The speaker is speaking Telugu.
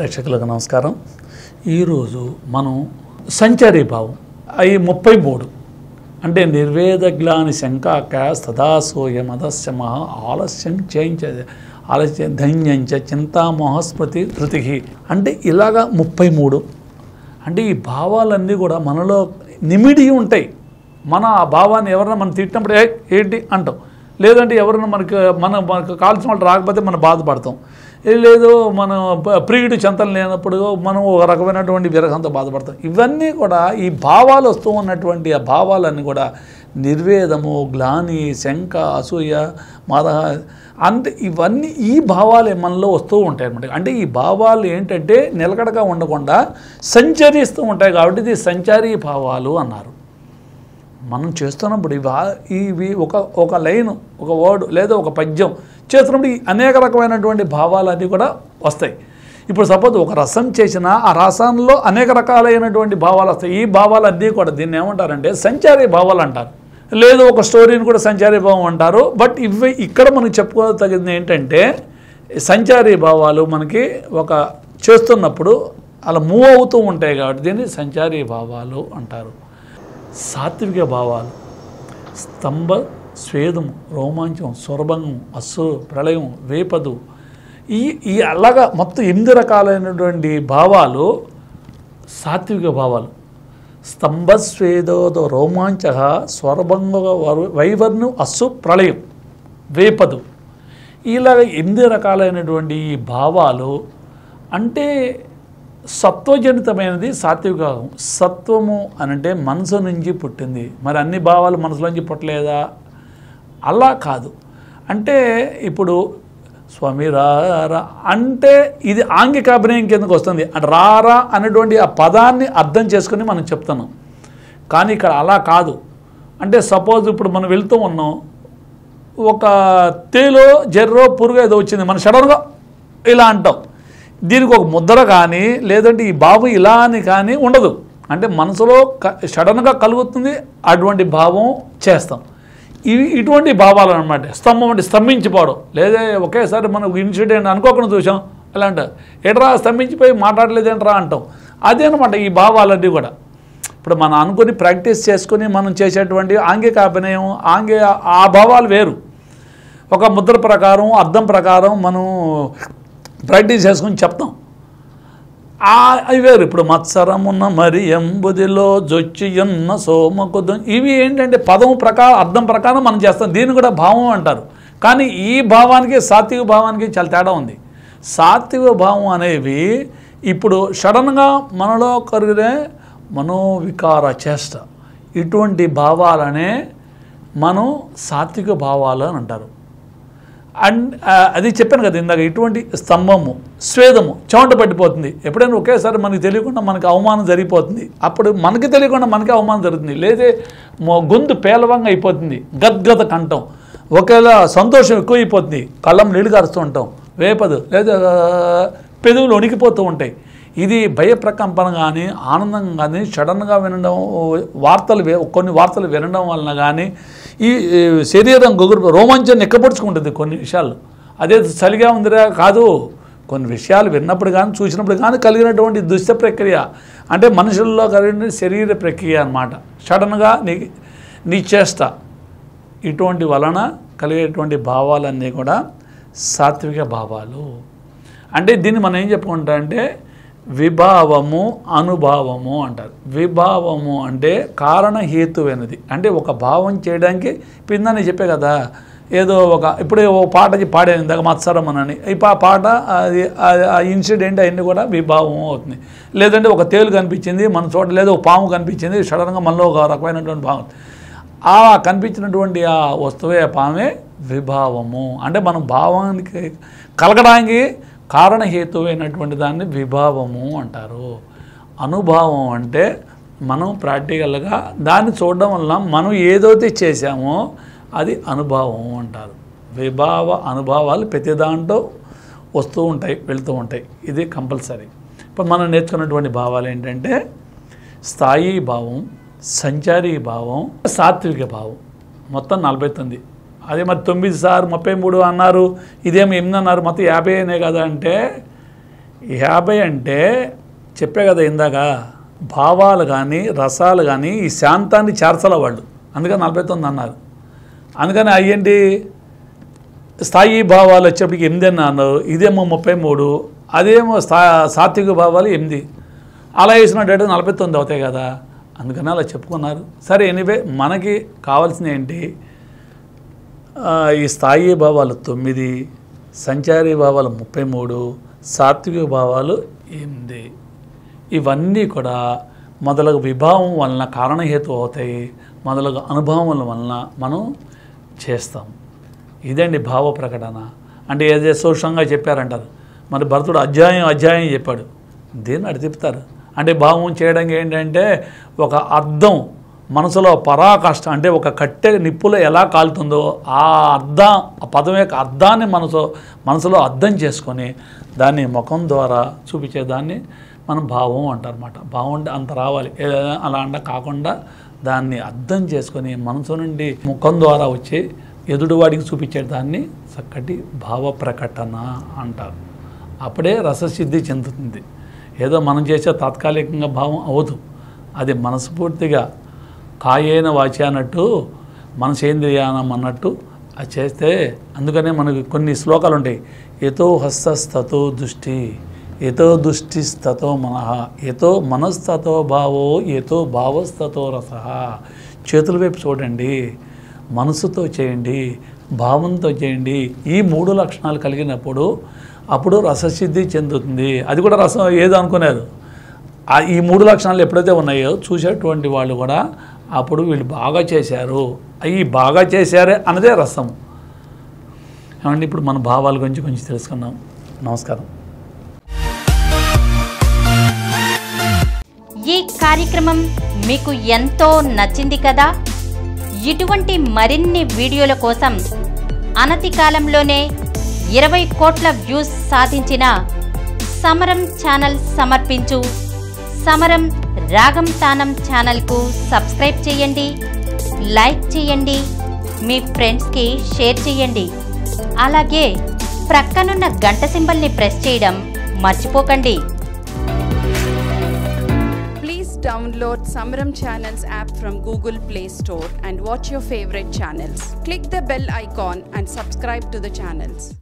ప్రేక్షకులకు నమస్కారం. ఈరోజు మనం సంచారీ భావం అవి 33 అంటే నిర్వేదగ్లాని శంకాక సదాసోయమదస్య మహా ఆలస్యం చేయించేది ఆలస్యం ధన్యంచ చింతామోహ స్మృతి ధృతి అంటే ఇలాగా 33 అంటే ఈ భావాలన్నీ కూడా మనలో నిమిడి ఉంటాయి. మన ఆ భావాన్ని ఎవరైనా మనం తిట్టినప్పుడు ఏంటి అంటాం, లేదంటే ఎవరైనా మనకు కాల్చిన వాళ్ళు రాకపోతే మనం బాధపడతాం, లేదు మనం ప్రియుడు చెంతలు లేనప్పుడు మనం ఒక రకమైనటువంటి విరహంతో బాధపడతాం. ఇవన్నీ కూడా ఈ భావాలు వస్తూ ఉన్నటువంటి ఆ భావాలన్నీ కూడా నిర్వేదము, గ్లాని, శంక, అసూయ, మాద అంటే ఇవన్నీ ఈ భావాలు మనలో వస్తూ ఉంటాయి అన్నమాట. అంటే ఈ భావాలు ఏంటంటే నిలకడగా ఉండకుండా సంచరిస్తూ ఉంటాయి కాబట్టి ఇది సంచారీ భావాలు అన్నారు. మనం చేస్తున్నప్పుడు ఇవి ఒక లైను, ఒక వర్డ్ లేదా ఒక పద్యం చేస్తున్నప్పుడు అనేక రకమైనటువంటి భావాలన్నీ కూడా వస్తాయి. ఇప్పుడు సపోజ్ ఒక రసం చేసినా ఆ రసంలో అనేక రకాలైనటువంటి భావాలు వస్తాయి. ఈ భావాలన్నీ కూడా దీన్ని ఏమంటారంటే సంచారీ భావాలు అంటారు, లేదు ఒక స్టోరీని కూడా సంచారీ భావం అంటారు. బట్ ఇవి ఇక్కడ మనకి చెప్పుకోదగింది ఏంటంటే సంచారీ భావాలు మనకి ఒక చేస్తున్నప్పుడు అలా మూవ్ అవుతూ ఉంటాయి కాబట్టి దీన్ని సంచారీ భావాలు అంటారు. సాత్విక భావాలు స్తంభ, స్వేదము, రోమాంచం, స్వరభంగం, అస్సు, ప్రళయం, వేపదు ఈ అలాగా మొత్తం 8 రకాలైనటువంటి భావాలు సాత్విక భావాలు. స్తంభ, స్వేదోదో రోమాంచ, స్వరభంగ, వైవర్ణం, అస్సు, ప్రళయం, వేపదు ఇలాగ 8 రకాలైనటువంటి ఈ భావాలు అంటే సత్వజనితమైనది సాత్విక భావం. సత్వము అనంటే మనసు నుంచి పుట్టింది. మరి అన్ని భావాలు మనసులోంచి పుట్టలేదా? అలా కాదు. అంటే ఇప్పుడు స్వామి రారా అంటే ఇది ఆంగిక అభినయం కిందకు వస్తుంది. అంటే రారా అనేటువంటి ఆ పదాన్ని అర్థం చేసుకుని మనం చెప్తున్నాం. కానీ ఇక్కడ అలా కాదు. అంటే సపోజ్ ఇప్పుడు మనం వెళ్తూ ఉన్నాం, ఒక తేలో జర్రో పురుగు ఏదో వచ్చింది, మనం సడన్గా ఇలా అంటాం. దీనికి ఒక ముద్ర కానీ లేదంటే ఈ భావం ఇలా అని కానీ ఉండదు. అంటే మనసులో సడన్గా కలుగుతుంది, అటువంటి భావం చేస్తాం. ఇటువంటి భావాలు అనమాట. స్తంభం అంటే స్తంభించిపోవడం, లేదా ఒకేసారి మనం ఇన్సిడెంట్ అనుకోకుండా చూసాం అలా అంటారు, ఎట్రా స్తంభించిపోయి మాట్లాడలేదేంట్రా అంటాం. అదే అనమాట ఈ భావాలన్నీ కూడా. ఇప్పుడు మనం అనుకుని ప్రాక్టీస్ చేసుకుని మనం చేసేటువంటి ఆంగిక అభినయం ఆ భావాలు వేరు. ఒక ముద్ర ప్రకారం అర్థం ప్రకారం మనం ప్రాక్టీస్ చేసుకుని చెప్తాం, అవి వేరు. ఇప్పుడు మత్సరమున్న మరి ఎంబుదిలో జొచ్చియున్న సోమకుదు ఇవి ఏంటంటే పదం ప్రకారం అర్థం ప్రకారం మనం చేస్తాం. దీన్ని కూడా భావం అంటారు. కానీ ఈ భావానికి సాత్విక భావానికి చాలా తేడా ఉంది. సాత్విక భావం అనేవి ఇప్పుడు సడన్గా మనలో కలిగే మనోవికార చేష్ట, ఇటువంటి భావాలనే మనం సాత్విక భావాలు అని అంటారు. అండ్ అది చెప్పాను కదా ఇందాక, ఇటువంటి స్తంభము, స్వేదము, చెమట పట్టిపోతుంది. ఎప్పుడైనా ఒకేసారి మనకి తెలియకుండా మనకి అవమానం జరిగిపోతుంది, అప్పుడు మనకి తెలియకుండా మనకి అవమానం జరుగుతుంది. లేదా గొంతు పేలవంగా అయిపోతుంది, గద్గద కంఠం, ఒకేలా సంతోషం ఎక్కువైపోతుంది, కళ్ళం నీళ్ళు కారుస్తూ ఉంటాం, వేపదు లేదా పెదవులు వణికిపోతూ ఉంటాయి. ఇది భయప్రకంపన కానీ ఆనందం కానీ సడన్గా వినడం, కొన్ని వార్తలు వినడం వలన కానీ ఈ శరీరం రోమాంచాన్ని ఎక్కపరుచుకుంటుంది కొన్ని విషయాలు. అదే చలిగా ఉందిరా కాదు, కొన్ని విషయాలు విన్నప్పుడు కానీ చూసినప్పుడు కానీ కలిగినటువంటి దుష్ట ప్రక్రియ అంటే మనుషుల్లో కలిగిన శరీర ప్రక్రియ అన్నమాట. సడన్గా నీ చేష్ట, ఇటువంటి వలన కలిగేటువంటి భావాలన్నీ కూడా సాత్విక భావాలు. అంటే దీన్ని మనం ఏం చెప్పుకుంటామంటే విభావము, అనుభావము అంటారు. విభావము అంటే కారణహేతువైనది. అంటే ఒక భావం చేయడానికి పిందని చెప్పే కదా, ఏదో ఇప్పుడే ఓ పాట పాడాను ఇందాక మత్సరం అని, ఈ పాట అది ఆ ఇన్సిడెంట్ అవన్నీ కూడా విభావం అవుతుంది. లేదంటే ఒక తేలు కనిపించింది మన చోట, లేదా ఒక పాము కనిపించింది, సడన్గా మనలో ఒక రకమైనటువంటి భావం, ఆ కనిపించినటువంటి ఆ వస్తువే పామే విభావము. అంటే మనం భావానికి కలగడానికి కారణహేతువైనటువంటి దాన్ని విభావము అంటారు. అనుభావం అంటే మనం ప్రాక్టికల్గా దాన్ని చూడడం వల్ల మనం ఏదైతే చేశామో అది అనుభవం అంటారు. అనుభవాలు ప్రతి దాంట్లో వస్తూ ఉంటాయి, వెళ్తూ ఉంటాయి. ఇది కంపల్సరీ. ఇప్పుడు మనం నేర్చుకున్నటువంటి భావాలు ఏంటంటే స్థాయి భావం, సంచారీ భావం, సాత్విక భావం. మొత్తం 49. అదే మరి 9 సార్ 33 అన్నారు, ఇదేమో 8 అన్నారు, మొత్తం 50 కదా అంటే 50 అంటే చెప్పే కదా ఇందాక, భావాలు కానీ రసాలు కానీ ఈ శాంతాన్ని చేర్చాల వాళ్ళు, అందుకని 49 అన్నారు. అందుకని అయ్యండి స్థాయి భావాలు వచ్చేప్పటికి 8 అన్నారు, ఇదేమో 33, అదేమో సాత్విక భావాలు 8, అలా వేసినట్టు 49 అవుతాయి కదా, అందుకని అలా చెప్పుకున్నారు. సరే ఎనీవే మనకి కావాల్సిన ఏంటి, ఈ స్థాయి భావాలు 9, సంచారీ భావాలు 33, సాత్విక భావాలు 8. ఇవన్నీ కూడా మొదలగు విభావం వలన కారణహేతు అవుతాయి, మొదలగు అనుభవముల వలన మనం చేస్తాం. ఇదండి భావ ప్రకటన అంటే. ఏదో సూక్ష్మంగా చెప్పారంటారు, మరి భరతుడు అధ్యాయం చెప్పాడు, దేన్ని అటు తిప్పుతారు అంటే. భావం చేయడానికి ఏంటంటే ఒక అర్థం మనసులో పరాకాష్ట అంటే ఒక కట్టె నిప్పులో ఎలా కాలుతుందో ఆ పదం యొక్క అర్థాన్ని మనసులో అర్థం చేసుకొని దాన్ని ముఖం ద్వారా చూపించేదాన్ని మనం భావం అంటారన్నమాట. భావం అంటే అంత రావాలి, అలా అంట కాకుండా దాన్ని అర్థం చేసుకొని మనసు నుండి ముఖం ద్వారా వచ్చి ఎదుటివాడికి చూపించేదాన్ని చక్కటి భావ ప్రకటన అంటారు. అప్పుడే రససిద్ధి చెందుతుంది. ఏదో మనం చేసే తాత్కాలికంగా భావం అవదు, అది మనస్ఫూర్తిగా కాయేన వాచి అన్నట్టు మనసేంద్రియానం అన్నట్టు అది చేస్తే. అందుకనే మనకి కొన్ని శ్లోకాలు ఉంటాయి, ఎతో హస్తస్తతో దృష్టి, ఎతో దృష్టిస్తతో మనః, ఎతో మనస్తతో భావో, ఎతో భావస్తతో రస. చేతుల వైపు చూడండి, మనసుతో చేయండి, భావంతో చేయండి. ఈ 3 లక్షణాలు కలిగినప్పుడు అప్పుడు రససిద్ధి చెందుతుంది. అది కూడా రసం ఏదో అనుకున్నారు, ఈ 3 లక్షణాలు ఎప్పుడైతే ఉన్నాయో చూసేటువంటి వాళ్ళు కూడా అప్పుడు వీళ్ళు బాగా చేశారు, అవి బాగా చేశారే అన్నదే రసం. ఏమండి ఇప్పుడు మన భావాల గురించి కొంచెం తెలుసుకున్నాం. నమస్కారం. ఈ కార్యక్రమం మీకు ఎంతో నచ్చింది కదా. ఇటువంటి మరిన్ని వీడియోల కోసం అనతి కాలంలోనే 20 కోట్ల వ్యూస్ సాధించిన సమరం ఛానల్ సమర్పించు సమరం రాగం తానం ఛానల్కు సబ్స్క్రైబ్ చేయండి, లైక్ చేయండి, మీ ఫ్రెండ్స్కి షేర్ చేయండి. అలాగే ప్రక్కనున్న గంట సింబల్ని ప్రెస్ చేయడం మర్చిపోకండి. Download Samaram Channels app from Google Play Store and watch your favorite channels. Click the bell icon and subscribe to the channels.